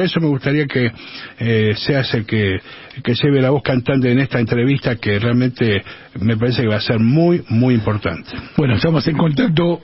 eso me gustaría que seas el que lleve la voz cantante en esta entrevista, que realmente me parece que va a ser muy, muy importante. Bueno, estamos en contacto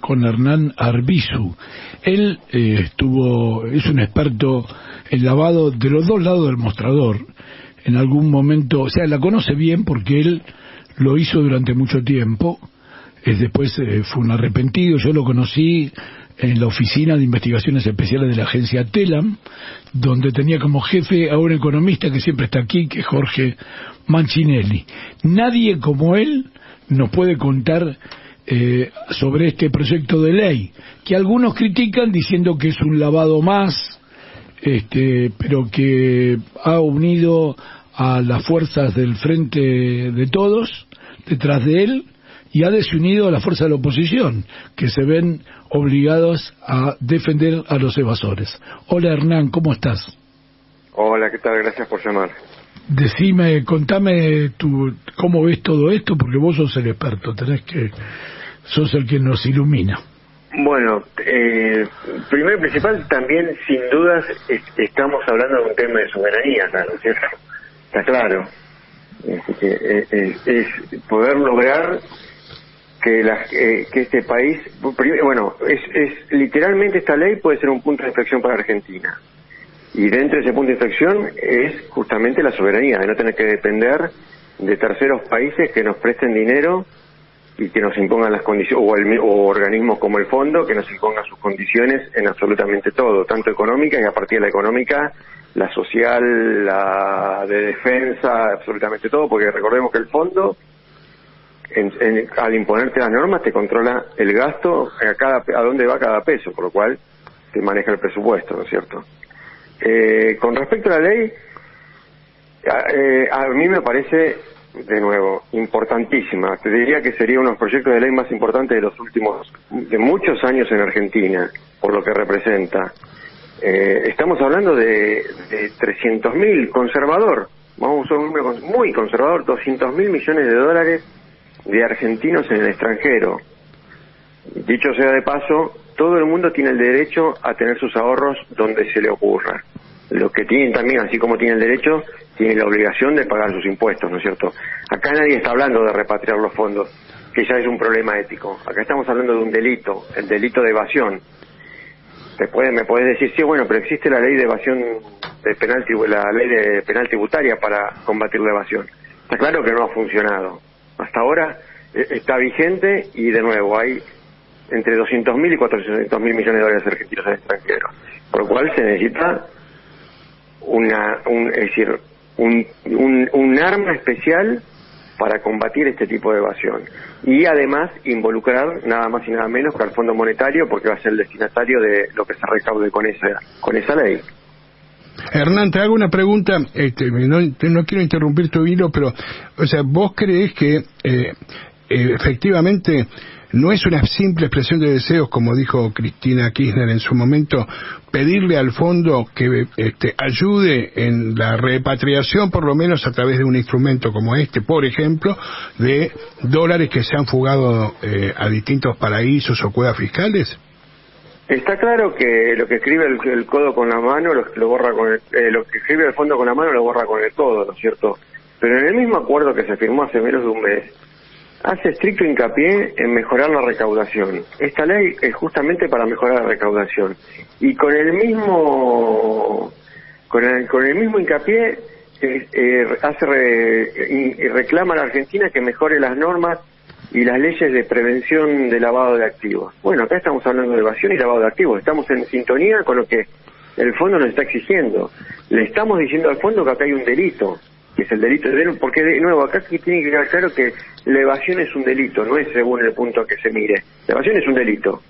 con Hernán Arbizu. Él es un experto en lavado de los dos lados del mostrador. En algún momento, o sea, la conoce bien porque él lo hizo durante mucho tiempo. Después fue un arrepentido. Yo lo conocí en la Oficina de Investigaciones Especiales de la agencia TELAM, donde tenía como jefe a un economista que siempre está aquí, que es Jorge Mancinelli. Nadie como él nos puede contar sobre este proyecto de ley, que algunos critican diciendo que es un lavado más, pero que ha unido a las fuerzas del Frente de Todos detrás de él, y ha desunido a la fuerza de la oposición, que se ven obligados a defender a los evasores. Hola Hernán, ¿cómo estás? Hola, ¿qué tal? Gracias por llamar. Contame cómo ves todo esto, porque vos sos el experto, sos el que nos ilumina. Bueno, primero y principal, también sin dudas estamos hablando de un tema de soberanía, ¿no es cierto? Está claro. Es poder lograr que este país, bueno, es literalmente esta ley puede ser un punto de inflexión para Argentina, y dentro de ese punto de inflexión es justamente la soberanía, de no tener que depender de terceros países que nos presten dinero y que nos impongan las condiciones, o organismos como el fondo que nos impongan sus condiciones en absolutamente todo, tanto económica, y a partir de la económica, la social, la de defensa, absolutamente todo, porque recordemos que el fondo al imponerte las normas te controla el gasto, a dónde va cada peso, por lo cual te maneja el presupuesto, ¿no es cierto? Con respecto a la ley, a mí me parece, de nuevo, importantísima. Te diría que sería uno de los proyectos de ley más importantes de muchos años en Argentina, por lo que representa. Estamos hablando de 300.000, conservador, vamos a usar un número muy conservador, 200.000 millones de dólares de argentinos en el extranjero. Dicho sea de paso, todo el mundo tiene el derecho a tener sus ahorros donde se le ocurra. Los que tienen también, así como tienen el derecho, tienen la obligación de pagar sus impuestos, ¿no es cierto? Acá nadie está hablando de repatriar los fondos, que ya es un problema ético. Acá estamos hablando de un delito, el delito de evasión. Me podés decir, sí, bueno, pero existe la ley de evasión la ley de penal tributaria para combatir la evasión. Está claro que no ha funcionado. Hasta ahora está vigente, y de nuevo hay entre 200.000 y 400.000 millones de dólares argentinos en el extranjero, por lo cual se necesita un arma especial para combatir este tipo de evasión, y además involucrar nada más y nada menos que al Fondo Monetario, porque va a ser el destinatario de lo que se recaude con esa ley. Hernán, te hago una pregunta, no quiero interrumpir tu hilo, pero, o sea, ¿vos creés que efectivamente no es una simple expresión de deseos, como dijo Cristina Kirchner en su momento, pedirle al fondo que ayude en la repatriación, por lo menos a través de un instrumento como por ejemplo, de dólares que se han fugado a distintos paraísos o cuevas fiscales? Está claro que lo que escribe el codo con la mano lo borra lo que escribe el fondo con la mano lo borra con el codo, ¿no es cierto? Pero en el mismo acuerdo que se firmó hace menos de un mes, hace estricto hincapié en mejorar la recaudación. Esta ley es justamente para mejorar la recaudación, y con el mismo hincapié reclama a la Argentina que mejore las normas y las leyes de prevención de lavado de activos. Bueno, acá estamos hablando de evasión y lavado de activos, estamos en sintonía con lo que el fondo nos está exigiendo. Le estamos diciendo al fondo que acá hay un delito, que es el delito de, porque de nuevo acá tiene que quedar claro que la evasión es un delito, no es según el punto que se mire. La evasión es un delito,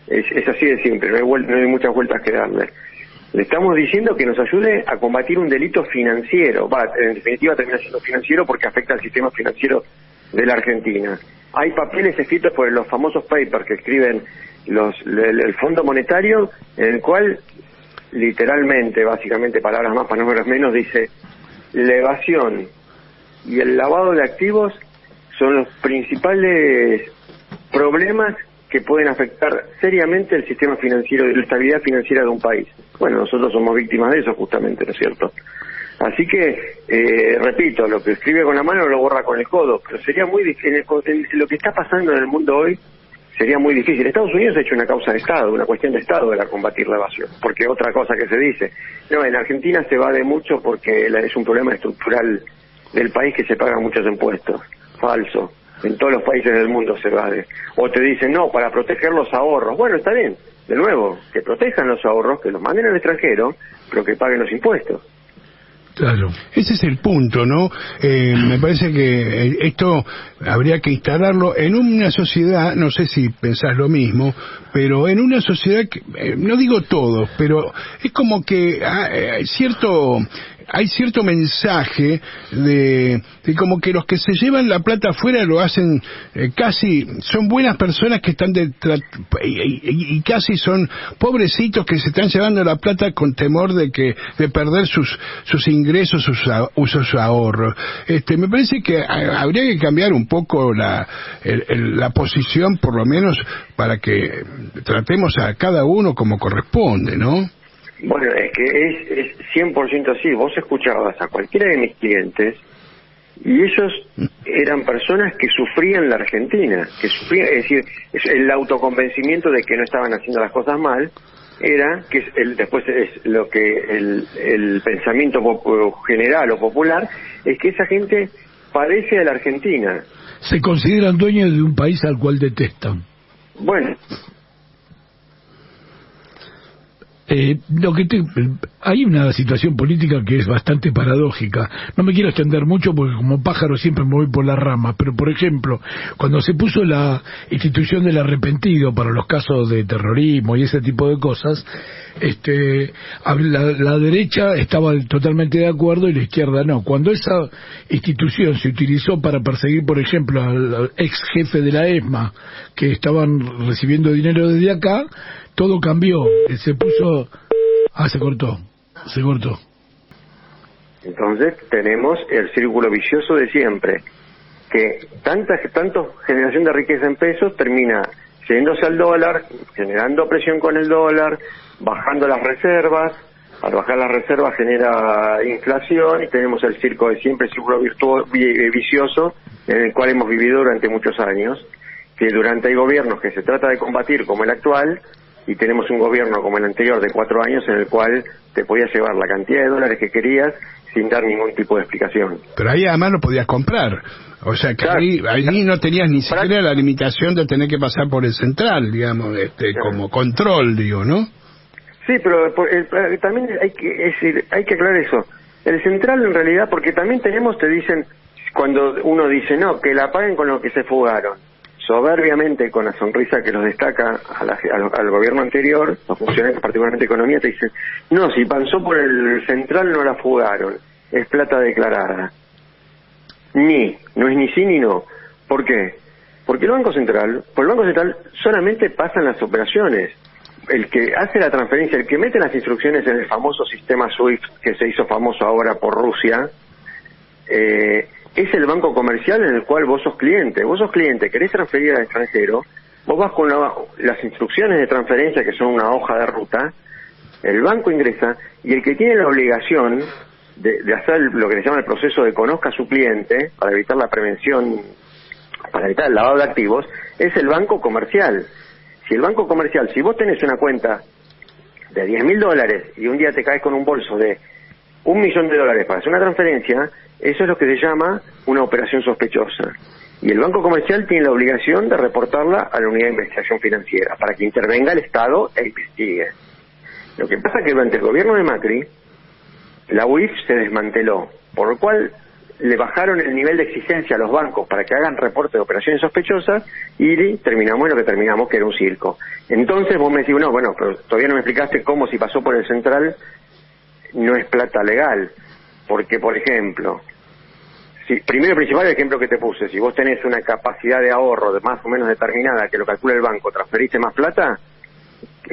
es así de simple, no hay muchas vueltas que darle. Le estamos diciendo que nos ayude a combatir un delito financiero, en definitiva termina siendo financiero porque afecta al sistema financiero de la Argentina. Hay papeles escritos por los famosos papers que escriben el Fondo Monetario, en el cual literalmente, básicamente, palabras más, palabras menos, dice: la evasión y el lavado de activos son los principales problemas que pueden afectar seriamente el sistema financiero y la estabilidad financiera de un país. Bueno, nosotros somos víctimas de eso justamente, ¿no es cierto? Así que, repito, lo que escribe con la mano lo borra con el codo, pero sería muy difícil, lo que está pasando en el mundo hoy sería muy difícil. Estados Unidos ha hecho una causa de Estado, una cuestión de Estado de combatir la evasión, porque otra cosa que se dice, no, en Argentina se evade mucho porque es un problema estructural del país que se pagan muchos impuestos. Falso. En todos los países del mundo se evade. O te dicen, no, para proteger los ahorros. Bueno, está bien. De nuevo, que protejan los ahorros, que los manden al extranjero, pero que paguen los impuestos. Claro, ese es el punto, ¿no? Me parece que esto habría que instalarlo en una sociedad, no sé si pensás lo mismo, pero en una sociedad que, no digo todos, pero es como que hay cierto mensaje de como que los que se llevan la plata afuera lo hacen casi, son buenas personas que están y casi son pobrecitos que se están llevando la plata con temor de perder sus ingresos, sus ahorros. Me parece que habría que cambiar un poco la posición, por lo menos, para que tratemos a cada uno como corresponde, ¿no? Bueno, es que es 100% así. Vos escuchabas a cualquiera de mis clientes y ellos eran personas que sufrían la Argentina, es decir, el autoconvencimiento de que no estaban haciendo las cosas mal, era que después es lo que el pensamiento general o popular es que esa gente padece de la Argentina. Se consideran dueños de un país al cual detestan. Bueno. Hay una situación política que es bastante paradójica. No me quiero extender mucho porque como pájaro siempre me voy por las ramas, pero por ejemplo, cuando se puso la institución del arrepentido para los casos de terrorismo y ese tipo de cosas, la derecha estaba totalmente de acuerdo y la izquierda no. Cuando esa institución se utilizó para perseguir, por ejemplo, al ex jefe de la ESMA, que estaban recibiendo dinero desde acá, todo cambió, se puso... se cortó. Entonces tenemos el círculo vicioso de siempre, que tanto generación de riqueza en pesos termina yéndose al dólar, generando presión con el dólar, bajando las reservas, al bajar las reservas genera inflación y tenemos el circo de siempre, el círculo vicioso en el cual hemos vivido durante muchos años, que durante hay gobiernos que se trata de combatir como el actual, y tenemos un gobierno como el anterior de 4 años en el cual te podías llevar la cantidad de dólares que querías sin dar ningún tipo de explicación. Pero ahí además lo podías comprar. O sea que claro, ahí no tenías ni siquiera la limitación de tener que pasar por el central, digamos, como control, digo, ¿no? Sí, pero también hay que aclarar eso. El central en realidad, porque también te dicen, cuando uno dice, no, que la paguen con lo que se fugaron. Soberbiamente, con la sonrisa que los destaca al gobierno anterior, los funcionarios, particularmente economía, te dicen, no, si pasó por el central no la fugaron, es plata declarada. No es ni sí ni no. ¿Por qué? Porque por el Banco Central solamente pasan las operaciones. El que hace la transferencia, el que mete las instrucciones en el famoso sistema SWIFT, que se hizo famoso ahora por Rusia, es el banco comercial en el cual vos sos cliente. Vos sos cliente, querés transferir al extranjero, vos vas con las instrucciones de transferencia, que son una hoja de ruta, el banco ingresa, y el que tiene la obligación de hacer lo que se llama el proceso de conozca a su cliente, para evitar la prevención, para evitar el lavado de activos, es el banco comercial. Si vos tenés una cuenta de $10.000 y un día te caes con un bolso de $1.000.000 para hacer una transferencia, eso es lo que se llama una operación sospechosa. Y el banco comercial tiene la obligación de reportarla a la unidad de investigación financiera para que intervenga el Estado e investigue. Lo que pasa es que durante el gobierno de Macri, la UIF se desmanteló, por lo cual le bajaron el nivel de exigencia a los bancos para que hagan reporte de operaciones sospechosas y terminamos en lo que terminamos, que era un circo. Entonces vos me decís, no, bueno, pero todavía no me explicaste cómo si pasó por el central no es plata legal. Porque, por ejemplo, primero y principal el ejemplo que te puse, si vos tenés una capacidad de ahorro de más o menos determinada que lo calcula el banco, transferiste más plata,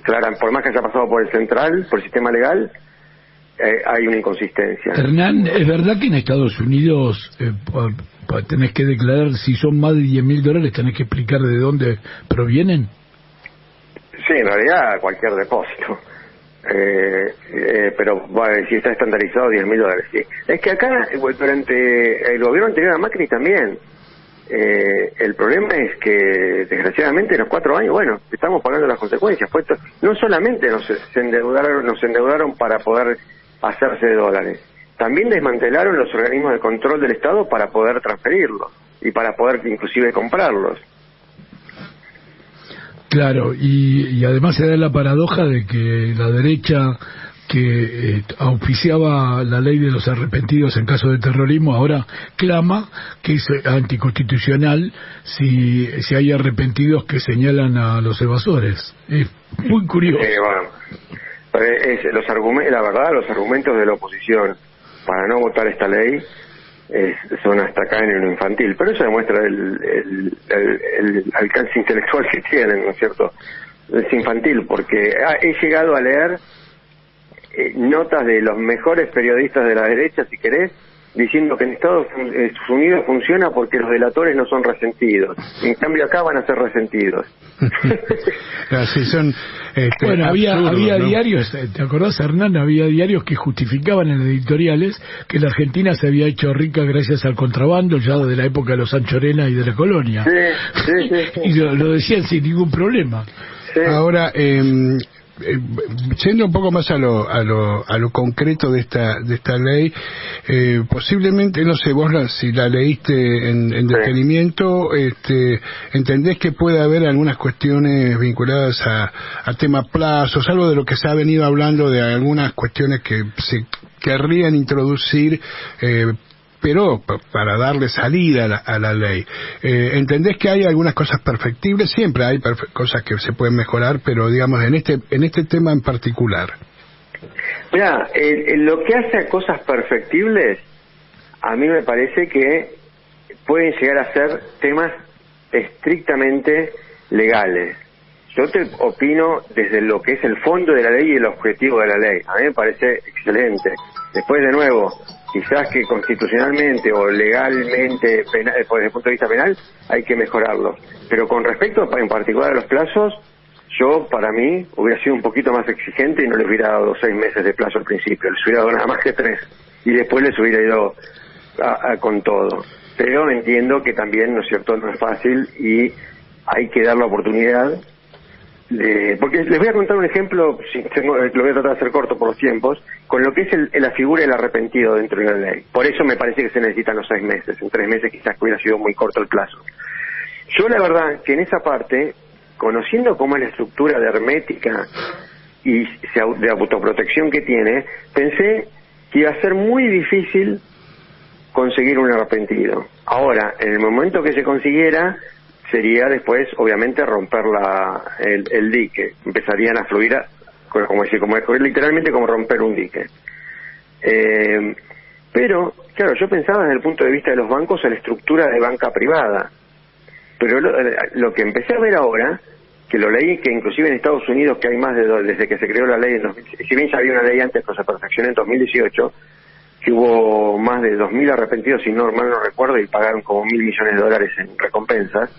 claro, por más que haya pasado por el central, por el sistema legal, hay una inconsistencia. Hernán, ¿es verdad que en Estados Unidos tenés que declarar si son más de $10.000, tenés que explicar de dónde provienen? Sí, en realidad cualquier depósito. Pero bueno, si está estandarizado $10.000, sí. Es que acá, durante el gobierno anterior a Macri también, el problema es que desgraciadamente en los 4 años, bueno, estamos pagando las consecuencias. No solamente nos endeudaron para poder hacerse de dólares, también desmantelaron los organismos de control del Estado para poder transferirlos y para poder inclusive comprarlos. Claro, y además se da la paradoja de que la derecha que auspiciaba la ley de los arrepentidos en caso de terrorismo ahora clama que es anticonstitucional si hay arrepentidos que señalan a los evasores. Es muy curioso. Bueno, la verdad, los argumentos de la oposición para no votar esta ley son hasta acá en lo infantil, pero eso demuestra el alcance intelectual que tienen, ¿no es cierto? Es infantil, porque he llegado a leer notas de los mejores periodistas de la derecha, si querés, diciendo que en Estados Unidos funciona porque los delatores no son resentidos. En cambio acá van a ser resentidos. Así son, bueno, había ¿no? diarios, ¿te acordás, Hernán? Había diarios que justificaban en editoriales que la Argentina se había hecho rica gracias al contrabando ya de la época de los Anchorena y de la colonia. Sí. Y lo decían sin ningún problema. Sí. Ahora, yendo un poco más a lo concreto de esta ley, posiblemente, no sé, vos si la leíste en detenimiento, entendés que puede haber algunas cuestiones vinculadas a tema plazos, algo de lo que se ha venido hablando de algunas cuestiones que se querrían introducir, pero para darle salida a la ley. ¿Entendés que hay algunas cosas perfectibles? Siempre hay cosas que se pueden mejorar, pero digamos en este tema en particular. Mirá, lo que hace a cosas perfectibles, a mí me parece que pueden llegar a ser temas estrictamente legales. Yo te opino desde lo que es el fondo de la ley y el objetivo de la ley. A mí me parece excelente. Después, de nuevo, quizás que constitucionalmente o legalmente, desde el punto de vista penal, hay que mejorarlo. Pero con respecto en particular a los plazos, yo, para mí, hubiera sido un poquito más exigente y no les hubiera dado 6 meses de plazo al principio. Les hubiera dado nada más que 3. Y después les hubiera ido con todo. Pero entiendo que también, ¿no es cierto?, no es fácil y hay que dar la oportunidad porque les voy a contar un ejemplo, lo voy a tratar de hacer corto por los tiempos, con lo que es la figura del arrepentido dentro de la ley. Por eso me parece que se necesitan los 6 meses. En 3 meses quizás hubiera sido muy corto el plazo. Yo la verdad que en esa parte, conociendo cómo es la estructura de hermética y de autoprotección que tiene, pensé que iba a ser muy difícil conseguir un arrepentido. Ahora, en el momento que se consiguiera, sería después, obviamente, romper el dique. Empezarían a fluir, literalmente como romper un dique. Pero, claro, yo pensaba desde el punto de vista de los bancos en la estructura de banca privada. Pero lo que empecé a ver ahora, que lo leí, que inclusive en Estados Unidos, que hay más desde que se creó la ley, si bien ya había una ley antes, pero se perfeccionó en 2018, que hubo más de 2.000 arrepentidos, si no mal no recuerdo, y pagaron como $1.000 millones en recompensas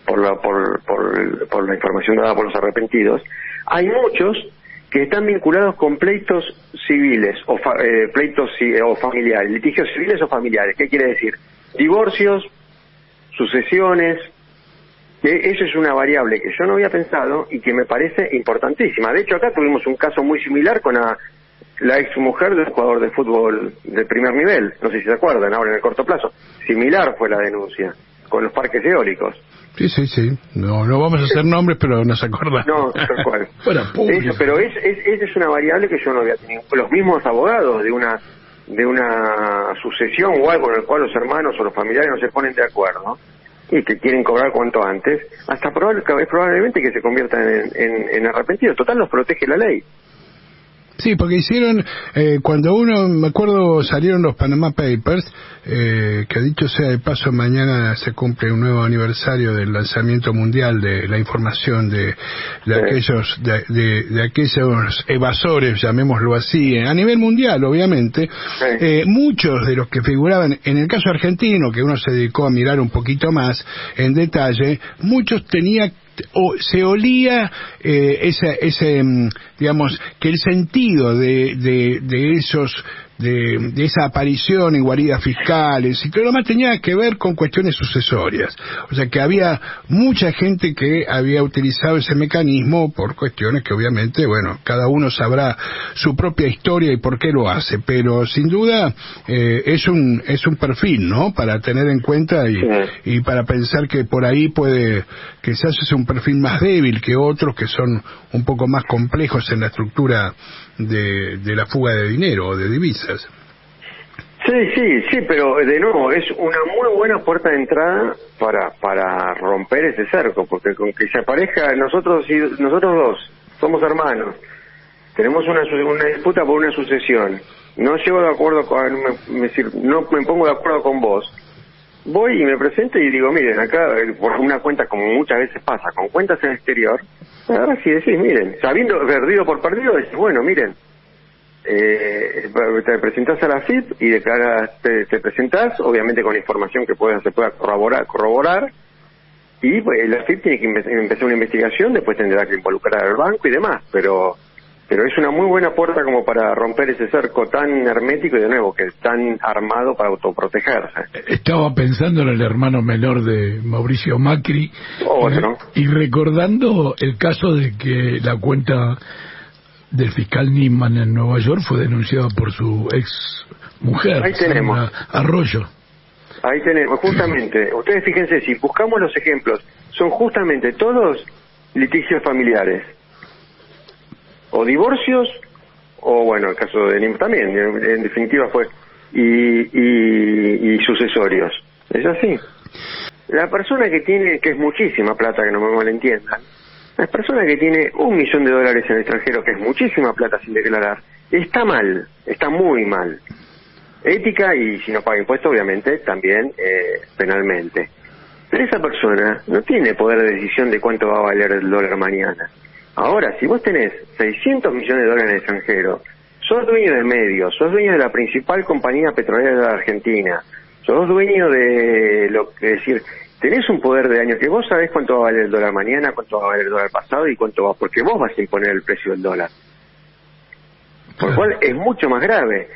por la información dada por los arrepentidos. Hay muchos que están vinculados con pleitos civiles o familiares, litigios civiles o familiares. ¿Qué quiere decir? Divorcios, sucesiones. Eso es una variable que yo no había pensado y que me parece importantísima. De hecho, acá tuvimos un caso muy similar con la ex mujer del jugador de fútbol de primer nivel, no sé si se acuerdan, ahora en el corto plazo. Similar fue la denuncia, con los parques eólicos. Sí. No vamos a hacer nombres, pero nos acordamos. No, tal cual. Bueno, pero esa es una variable que yo no había tenido. Los mismos abogados de una sucesión o algo en el cual los hermanos o los familiares no se ponen de acuerdo y que quieren cobrar cuanto antes, hasta probablemente que se conviertan en arrepentidos. Total, los protege la ley. Sí, porque hicieron, cuando me acuerdo, salieron los Panama Papers, que dicho sea de paso, mañana se cumple un nuevo aniversario del lanzamiento mundial de la información de aquellos evasores, llamémoslo así, a nivel mundial, obviamente. Muchos de los que figuraban, en el caso argentino, que uno se dedicó a mirar un poquito más en detalle, muchos se olía digamos, que el sentido de esa aparición en guaridas fiscales y todo lo demás tenía que ver con cuestiones sucesorias. O sea que había mucha gente que había utilizado ese mecanismo por cuestiones que obviamente, bueno, cada uno sabrá su propia historia y por qué lo hace, pero sin duda es un perfil, ¿no? Para tener en cuenta y para pensar que por ahí puede, quizás es un perfil más débil que otros que son un poco más complejos en la estructura de la fuga de dinero o de divisas. Sí, pero de nuevo es una muy buena puerta de entrada para romper ese cerco, porque con que se aparezca nosotros dos somos hermanos, tenemos una disputa por una sucesión, no llego de acuerdo no me pongo de acuerdo con vos, voy y me presento y digo, miren, acá por una cuenta, como muchas veces pasa, con cuentas en el exterior, ahora sí decís, miren, sabiendo perdido por perdido, decís, bueno, miren, te presentás a la FIP y te presentás, obviamente con información que se pueda corroborar, y pues, la FIP tiene que empezar una investigación, después tendrá que involucrar al banco y demás, pero es una muy buena puerta como para romper ese cerco tan hermético y de nuevo que es tan armado para autoprotegerse. Estaba pensando en el hermano menor de Mauricio Macri y recordando el caso de que la cuenta del fiscal Nisman en Nueva York fue denunciada por su ex mujer, ahí tenemos Arroyo. Ahí tenemos, justamente, ustedes fíjense, si buscamos los ejemplos, son justamente todos litigios familiares. O divorcios, o bueno, el caso de Nim también, en definitiva fue, y sucesorios. Es así. La persona que es muchísima plata, que no me malentiendan, la persona que tiene $1 millón en el extranjero, que es muchísima plata sin declarar, está mal, está muy mal. Ética y si no paga impuestos, obviamente, también penalmente. Pero esa persona no tiene poder de decisión de cuánto va a valer el dólar mañana. Ahora, si vos tenés $600 millones en el extranjero, sos dueño del medio, sos dueño de la principal compañía petrolera de la Argentina, sos dueño de decir, tenés un poder de años que vos sabés cuánto va a valer el dólar mañana, cuánto va a valer el dólar pasado y cuánto va, porque vos vas a imponer el precio del dólar. Por lo cual es mucho más grave.